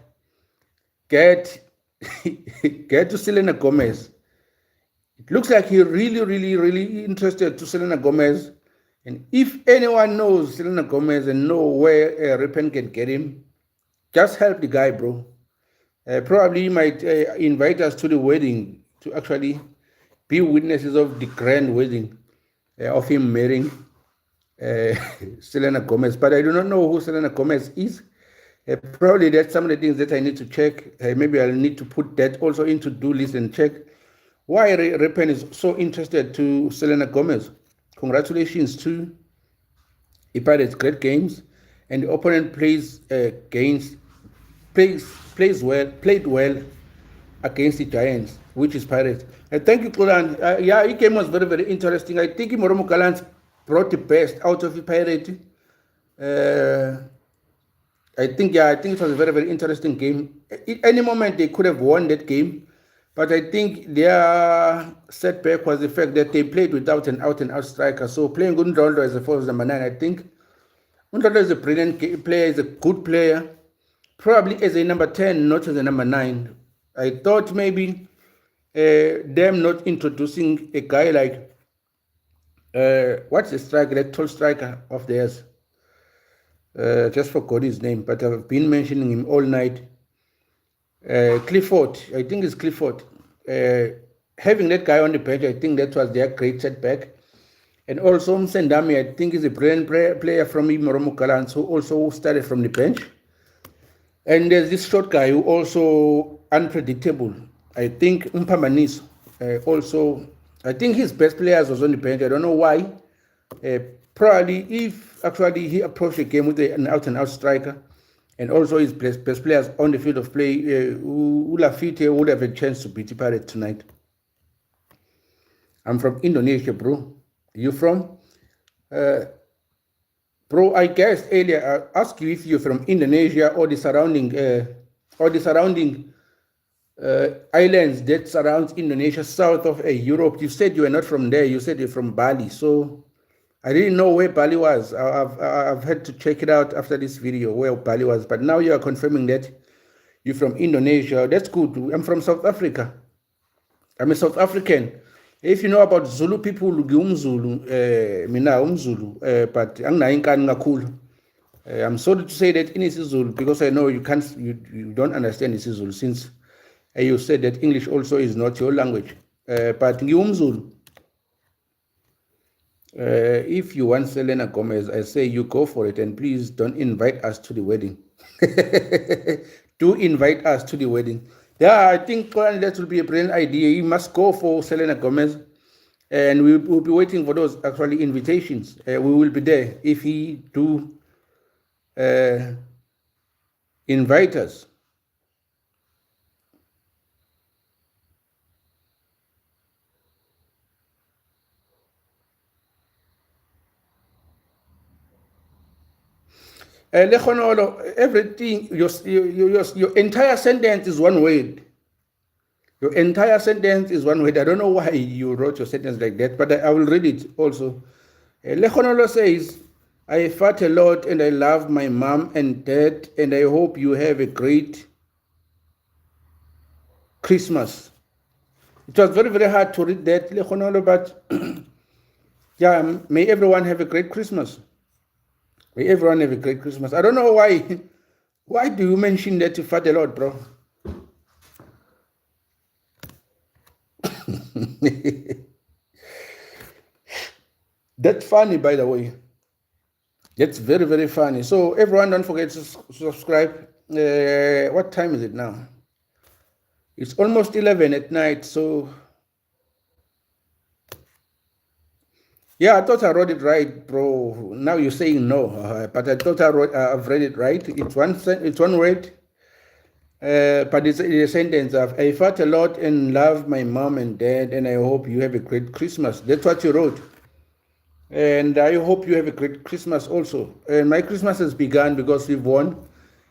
get get to Selena Gomez. It looks like he's really interested to Selena Gomez. And if anyone knows Selena Gomez and know where Repent can get him, just help the guy, bro. Probably he might invite us to the wedding to actually be witnesses of the grand wedding of him marrying Selena Gomez. But I do not know who Selena Gomez is. Probably that's some of the things that I need to check. Maybe I'll need to put that also into do list and check why Repen is so interested to Selena Gomez. Congratulations to the Pirates, great games, and the opponent played well against the Giants, which is Pirates. Thank you, Kulan. Yeah, the game was very interesting. I think Moromo Gallant brought the best out of the Pirates. I think it was a very interesting game. At any moment they could have won that game, but I think their setback was the fact that they played without an out-and-out striker. So playing Gundondo as a false number 9, I think Gundondo is a brilliant player, is a good player, probably as a number 10, not as a number 9. I thought maybe them not introducing a guy like what's the striker, that tall striker of theirs. Just forgot his name, but I've been mentioning him all night. Clifford, I think it's Clifford. Having that guy on the bench, I think that was their great setback. And also Msendami, I think is a brilliant player from Moromo Gallants who also started from the bench. And there's this short guy who also unpredictable. I think Mpamanis also, I think his best players was on the bench. I don't know why. Probably if actually he approached the game with an out-and-out striker, and also his best players on the field of play, Ulafite would have a chance to beat the Pirates tonight. I'm from Indonesia, bro. You from? Bro, I guessed earlier, I asked you if you're from Indonesia or the surrounding islands that surrounds Indonesia, south of Europe. You said you were not from there. You said you're from Bali. So I didn't know where Bali was. I've had to check it out after this video where Bali was. But now you are confirming that you're from Indonesia. That's good. I'm from South Africa. I'm a South African. If you know about Zulu people, ngumZulu, mina umZulu, but anginayo inkani kakhulu. I'm sorry to say that in isiZulu because I know you don't understand isiZulu since you said that English also is not your language. But ngumZulu. If you want Selena Gomez, I say you go for it, and please don't invite us to the wedding. Do invite us to the wedding. Yeah, I think that will be a brilliant idea. You must go for Selena Gomez, and we will be waiting for those actually invitations. We will be there if he do invite us. Everything, your entire sentence is one word. Your entire sentence is one word. I don't know why you wrote your sentence like that, but I will read it also. Lehonolo says, I fought a lot and I love my mom and dad, and I hope you have a great Christmas. It was very, very hard to read that, Lehonolo, but yeah, may everyone have a great Christmas. May everyone have a great Christmas. I don't know why. Why do you mention that you fought a lot, bro? That's funny, by the way. That's very, very funny. So everyone, don't forget to subscribe. What time is it now? It's almost 11 at night. So yeah, I thought I wrote it right, bro. Now you're saying no, but I thought I've read it right. It's one word, but it's a sentence of I fought a lot and love my mom and dad, and I hope you have a great Christmas. That's what you wrote. And I hope you have a great Christmas also. And my Christmas has begun because we've won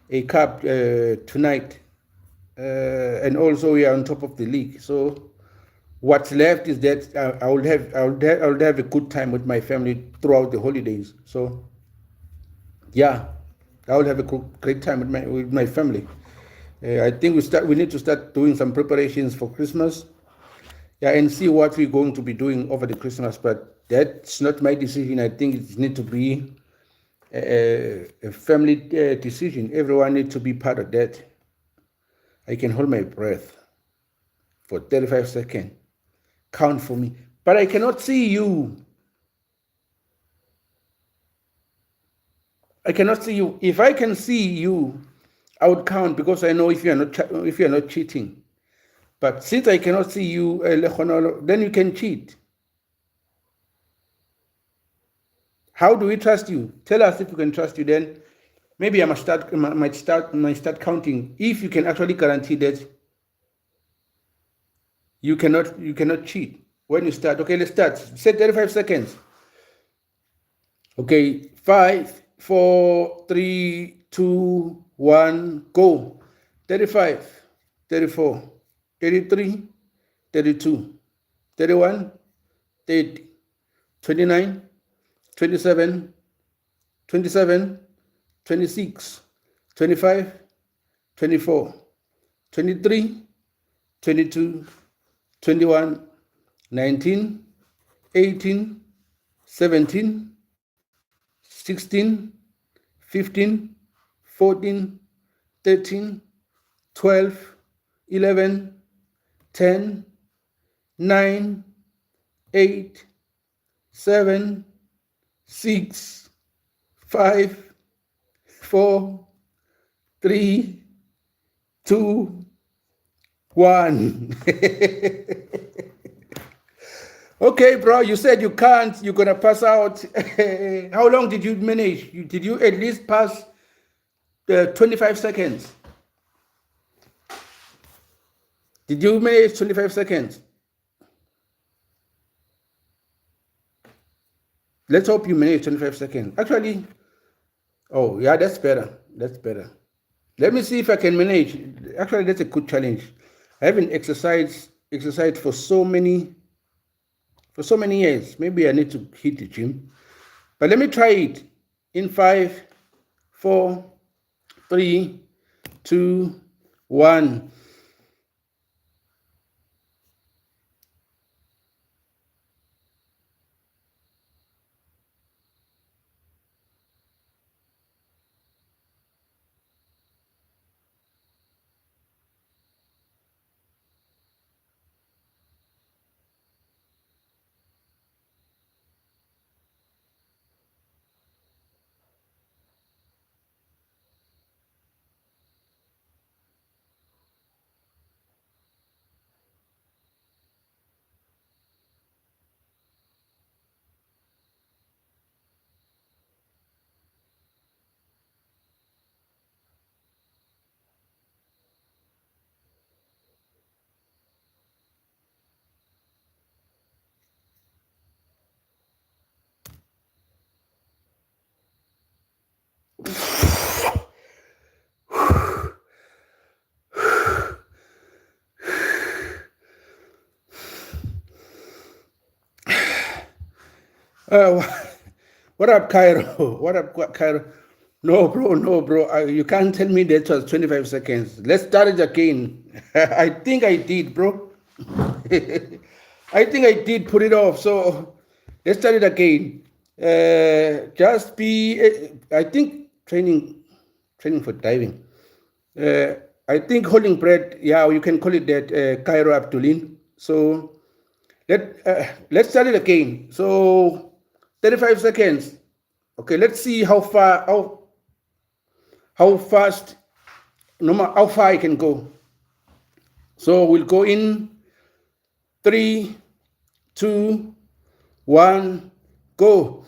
a cup tonight. And also we are on top of the league. So what's left is that I will have a good time with my family throughout the holidays. So yeah, I will have a great time with my family. I think we need to start doing some preparations for Christmas. Yeah, and see what we're going to be doing over the Christmas. But that's not my decision. I think it needs to be a family decision. Everyone needs to be part of that. I can hold my breath for 35 seconds. Count for me. But I cannot see you. I cannot see you. If I can see you, I would count because I know if you are not cheating. But since I cannot see you, then you can cheat. How do we trust you? Tell us if we can trust you. Then maybe I might start counting. If you can actually guarantee that you cannot cheat when you start. Okay, let's start. Set 35 seconds. Okay, 5, 4, 3, 2, 1, go. 35, 34, 33, 32, 31, 30, 29, 27, 27, 26, 25, 24, 23, 22, 21, 19, 18, 17, 16, 15, 14, 13, 12, 11, 10, 9, 8, 7, 6, 5, 4, 3, 2, 1. Okay, bro, you said you can't. You're going to pass out. How long did you manage? Did you at least pass the 25 seconds? Did you manage 25 seconds? Let's hope you manage 25 seconds. Actually, oh, yeah, that's better. That's better. Let me see if I can manage. Actually, that's a good challenge. I haven't exercised for so many years. Maybe I need to hit the gym. But let me try it in 5, 4, 3, 2, 1. Uh, what up, Cairo? What up, Cairo? No, bro. You can't tell me that was 25 seconds. Let's start it again. I think I did, bro. I think I did put it off. So let's start it again. Just be, I think training for diving. Uh, I think holding breath, yeah, you can call it that, Cairo Abdulin. So let's start it again. So 35 seconds. Okay, let's see how fast, how far I can go. So we'll go in 3, 2, 1, go.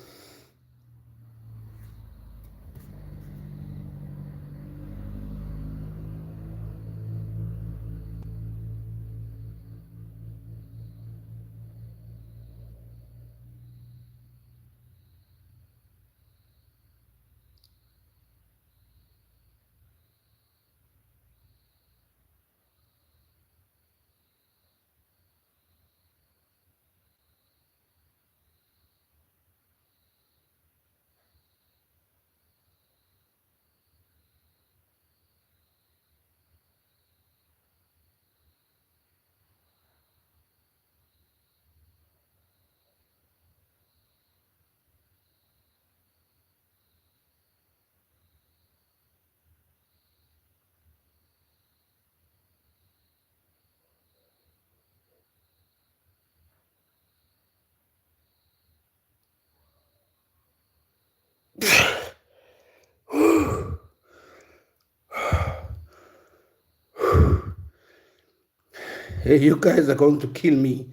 Hey, you guys are going to kill me.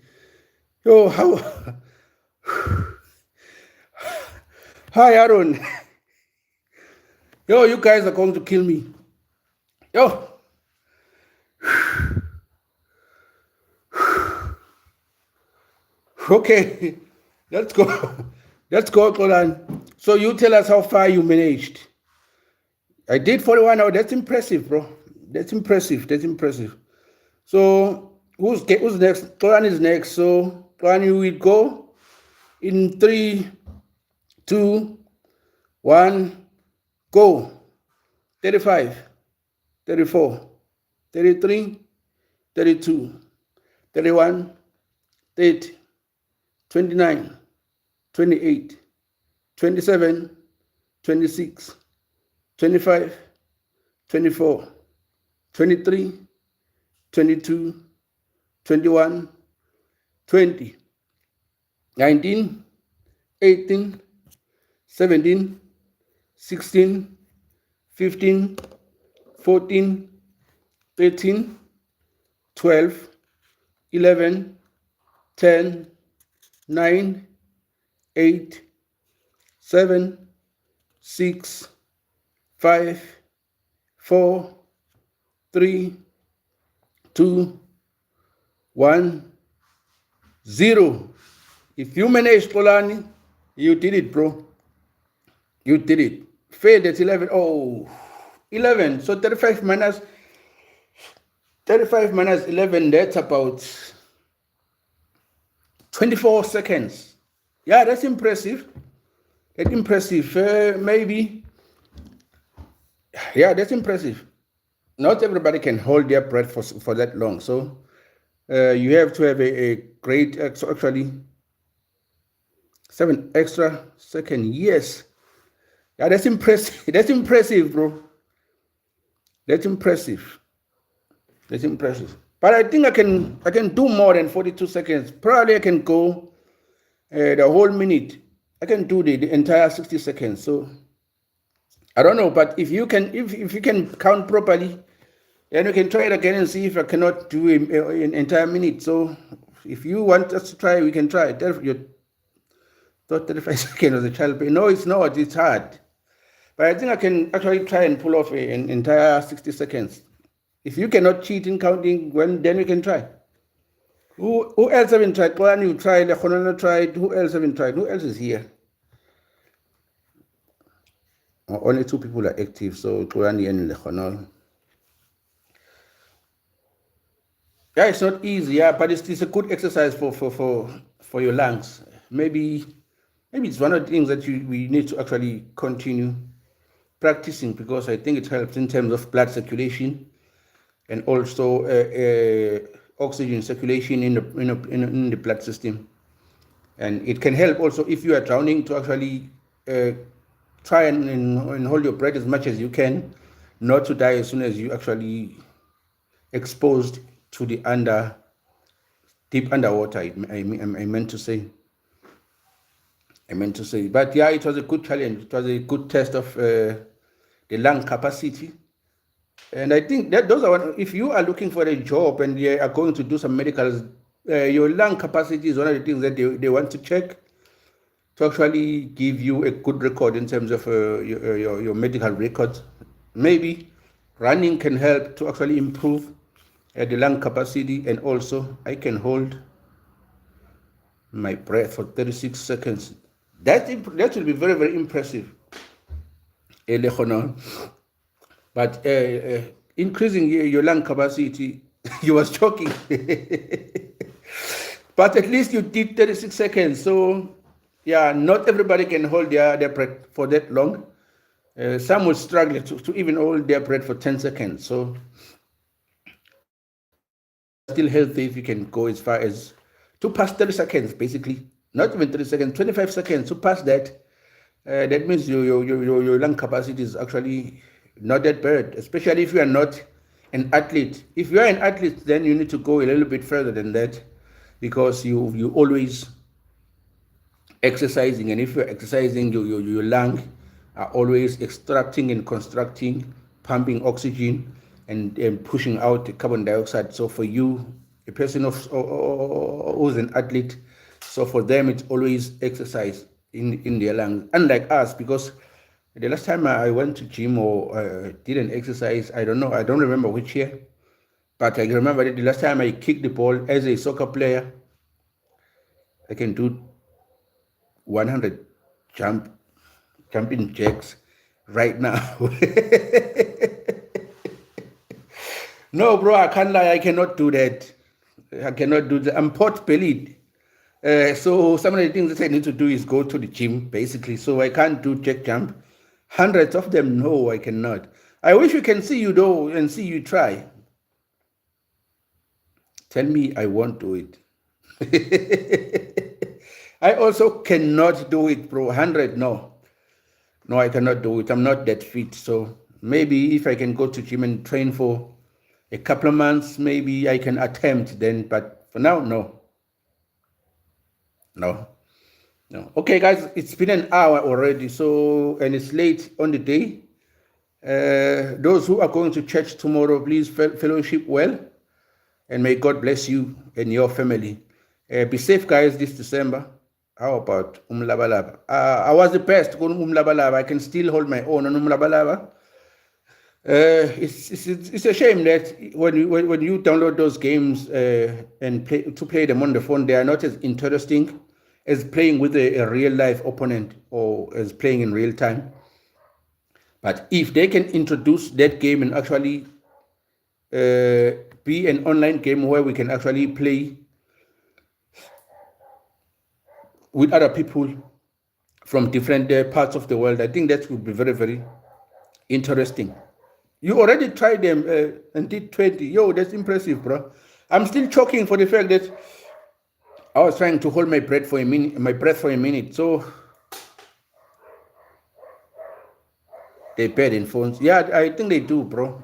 Yo, how? Hi, Aaron. Yo, you guys are going to kill me. Yo. Okay, let's go. Let's go, Kolan. So you tell us how far you managed. I did 41 hours. That's impressive, bro. That's impressive. That's impressive. So who's next? Kolan is next. So Kolan, you will go in 3, 2, 1, go. 35, 34, 33, 32, 31, 30, 29, 28, 27, 26, 25, 24, 23, 22, 21, 20, 19, 18, 17, 16, 15, 14, 13, 12, 11, 10, 9, 8, 7, 6, 5, 4, 3, 2, 1, 0. If you managed, Polani, you did it, bro. You did it. Failed at 11. Oh, 11. So 35 minus 11, that's about 24 seconds. Yeah, that's impressive. That's impressive. Maybe. Yeah, that's impressive. Not everybody can hold their breath for that long. So you have to have a great, actually, 7 extra seconds. Yes. Yeah, that's impressive. That's impressive, bro. That's impressive. That's impressive. But I think I can do more than 42 seconds. Probably I can go the whole minute. I can do the entire 60 seconds. So I don't know, but if you can count properly, then you can try it again and see if I cannot do an entire minute. So if you want us to try, we can try. You thought 35 seconds was a child play. No, it's not. It's hard. But I think I can actually try and pull off an entire 60 seconds. If you cannot cheat in counting, then we can try. Who else haven't tried? One you tried, Lekhonana tried. Who else haven't tried? Who else is here? Only 2 people are active, so Kulani and Lekhonana. Yeah, it's not easy, yeah, but it's a good exercise for your lungs. Maybe maybe it's one of the things that we need to actually continue practicing, because I think it helps in terms of blood circulation and also oxygen circulation in the blood system. And it can help also if you are drowning to actually try and hold your breath as much as you can, not to die as soon as you actually exposed to the deep underwater. I meant to say. But yeah, it was a good challenge. It was a good test of the lung capacity. And I think that those are if you are looking for a job and you are going to do some medicals, your lung capacity is one of the things that they want to check to actually give you a good record in terms of your medical records. Maybe running can help to actually improve the lung capacity, and also I can hold my breath for 36 seconds. That will be very, very impressive. But increasing your lung capacity, you was choking. But at least you did 36 seconds. So yeah, not everybody can hold their breath for that long. Some will struggle to even hold their breath for 10 seconds. So you are still healthy if you can go as far as to pass 30 seconds, basically. Not even 30 seconds, 25 seconds to pass that. That means your lung capacity is actually not that bad, especially if you are not an athlete. If you are an athlete, then you need to go a little bit further than that, because you always exercising, and if you're exercising, your lung are always extracting and constructing, pumping oxygen and pushing out the carbon dioxide. So for you, a person who's an athlete, so for them it's always exercise in their lungs, unlike us, because the last time I went to gym or did an exercise, I don't remember which year, but I remember that the last time I kicked the ball as a soccer player, I can do 100 jumping jacks right now. No, bro, I can't lie. I cannot do that. I cannot do that. I'm pot-bellied. So some of the things that I need to do is go to the gym, basically. So I can't do jack jump. Hundreds of them, no, I cannot. I wish we can see you, though, and see you try. Tell me I won't do it. I also cannot do it, bro. 100, no. No, I cannot do it. I'm not that fit. So maybe if I can go to gym and train for a couple of months, maybe I can attempt then. But for now, no. No. Okay, guys, it's been an hour already. So, and it's late on the day. Those who are going to church tomorrow, please fellowship well. And may God bless you and your family. Be safe, guys, this December. How about Umlabalaba? I was the best on Umlabalaba. I can still hold my own on Umlabalaba. It's a shame that when you download those games and play them on the phone, they are not as interesting as playing with a real life opponent or as playing in real time. But if they can introduce that game and actually be an online game where we can actually play with other people from different parts of the world, I think that would be very, very interesting. You already tried them and did 20. Yo, that's impressive, bro. I'm still choking for the fact that I was trying to hold my breath for a minute. So they bad in phones. Yeah, I think they do, bro.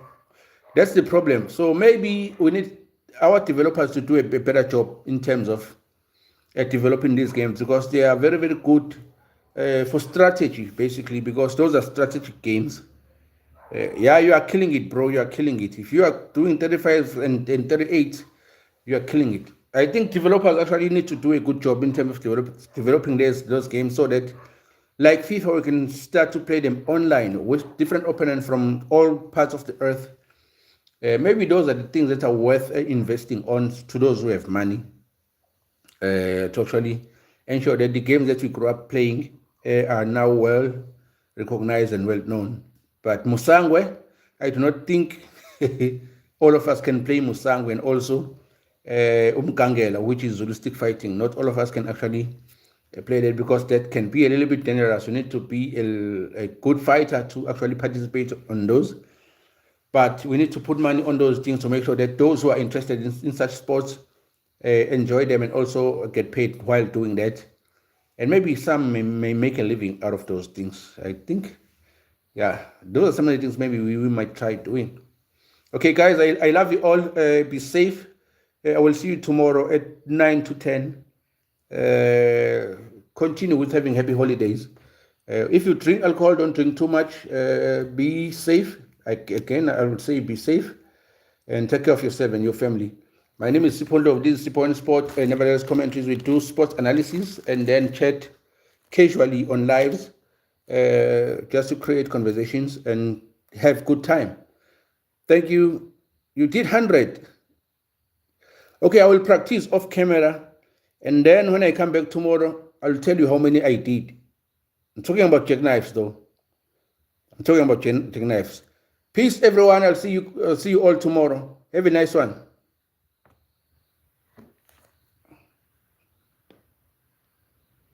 That's the problem. So maybe we need our developers to do a better job in terms of developing these games, because they are very, very good for strategy, basically, because those are strategic games. Yeah, you are killing it, bro. You are killing it. If you are doing 35 and 38, you are killing it. I think developers actually need to do a good job in terms of developing those games, so that, like FIFA, we can start to play them online with different opponents from all parts of the earth. Maybe those are the things that are worth investing on to those who have money, to actually ensure that the games that we grew up playing are now well recognized and well known. But Musangwe, I do not think all of us can play Musangwe, and also Umkangela, which is Zulu stick fighting. Not all of us can actually play that, because that can be a little bit dangerous. You need to be a good fighter to actually participate on those. But we need to put money on those things to make sure that those who are interested in such sports enjoy them and also get paid while doing that. And maybe some may make a living out of those things. I think, yeah, those are some of the things maybe we might try doing. Okay, guys, I love you all. Be safe. I will see you tomorrow at 9 to 10. Continue with having happy holidays. If you drink alcohol, don't drink too much. Be safe. Again, I would say be safe and take care of yourself and your family. My name is Sipondo. This is Sipondo Sport. Nevertheless, commentaries. We do sports analysis and then chat casually on lives, just to create conversations and have good time. Thank you. You did 100. Okay, I will practice off camera, and then when I come back tomorrow, I'll tell you how many I did. I'm talking about jackknives, though. I'm talking about jackknives. Peace, everyone. I'll see you all tomorrow. Have a nice one.